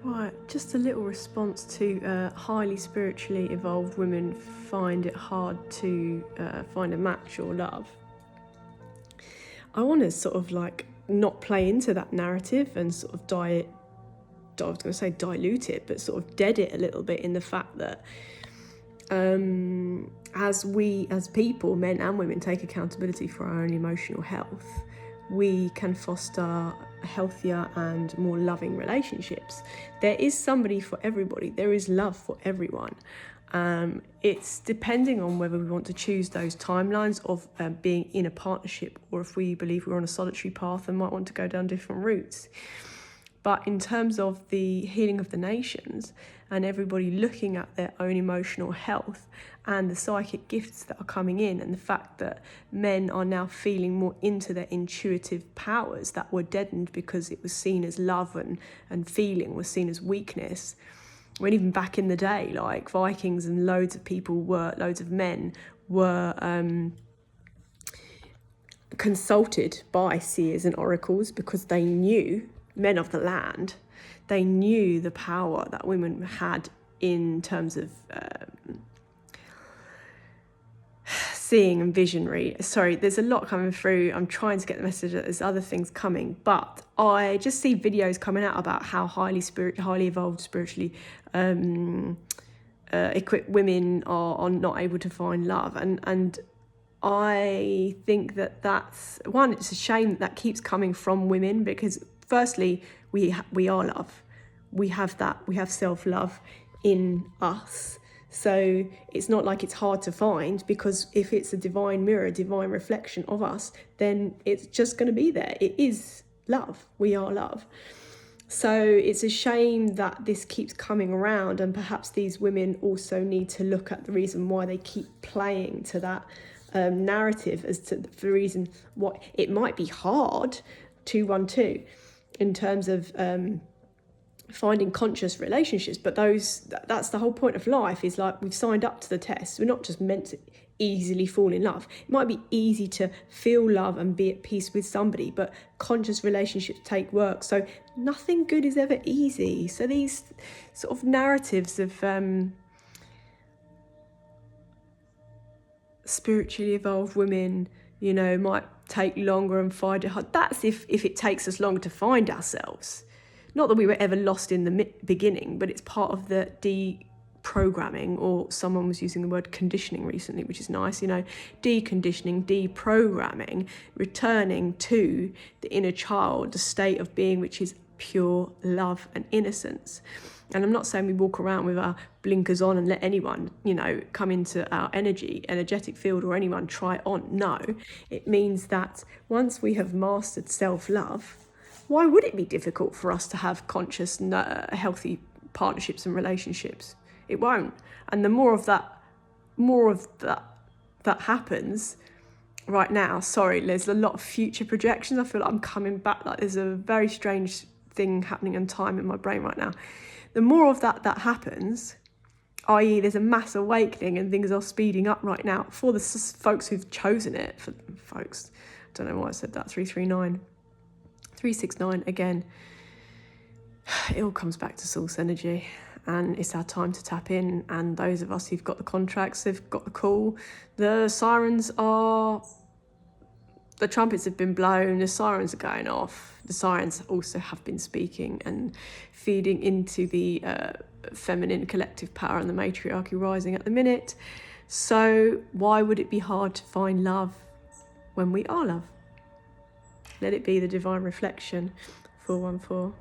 Right, just a little response to highly spiritually evolved women find it hard to find a match or love. I want to sort of like not play into that narrative and sort of dilute it, but sort of dead it a little bit in the fact that as we as people, men and women, take accountability for our own emotional health, we can foster healthier and more loving relationships. There is somebody for everybody. There is love for everyone. It's depending on whether we want to choose those timelines of being in a partnership, or if we believe we're on a solitary path and might want to go down different routes. But in terms of the healing of the nations and everybody looking at their own emotional health and the psychic gifts that are coming in, and the fact that men are now feeling more into their intuitive powers that were deadened because it was seen as love and feeling was seen as weakness. When even back in the day, like Vikings and loads of men were consulted by seers and oracles because they knew, men of the land, they knew the power that women had in terms of seeing and visionary. Sorry, there's a lot coming through. I'm trying to get the message that there's other things coming, but I just see videos coming out about how highly evolved, spiritually equipped women are not able to find love, and I think that's one. It's a shame that keeps coming from women, because firstly, we are love. We have that. We have self-love in us. So it's not like it's hard to find, because if it's a divine mirror, a divine reflection of us, then it's just going to be there. It is love. We are love. So it's a shame that this keeps coming around, and perhaps these women also need to look at the reason why they keep playing to that narrative as to the reason why it might be hard 212 in terms of finding conscious relationships. But that's the whole point of life, is like we've signed up to the test. We're not just meant to easily fall in love. It might be easy to feel love and be at peace with somebody, but conscious relationships take work. So nothing good is ever easy. So these sort of narratives of spiritually evolved women, might take longer and find it hard. That's if it takes us longer to find ourselves. Not that we were ever lost in the beginning, but it's part of the deprogramming, or someone was using the word conditioning recently, which is nice, deconditioning, deprogramming, returning to the inner child, the state of being which is pure love and innocence. And I'm not saying we walk around with our blinkers on and let anyone, come into our energetic field, or anyone try on. No, it means that once we have mastered self-love, why would it be difficult for us to have conscious, healthy partnerships and relationships? It won't. And the more of that happens right now. Sorry, there's a lot of future projections. I feel like I'm coming back, like there's a very strange thing happening in time in my brain right now. The more of that happens, i.e. there's a mass awakening and things are speeding up right now for the folks who've chosen it. For folks, I don't know why I said that. 369 again. It all comes back to source energy, and it's our time to tap in. And those of us who've got the contracts, they've got the call. The trumpets have been blown, the sirens are going off. The sirens also have been speaking and feeding into the feminine collective power and the matriarchy rising at the minute. So why would it be hard to find love when we are love? Let it be the divine reflection. 414.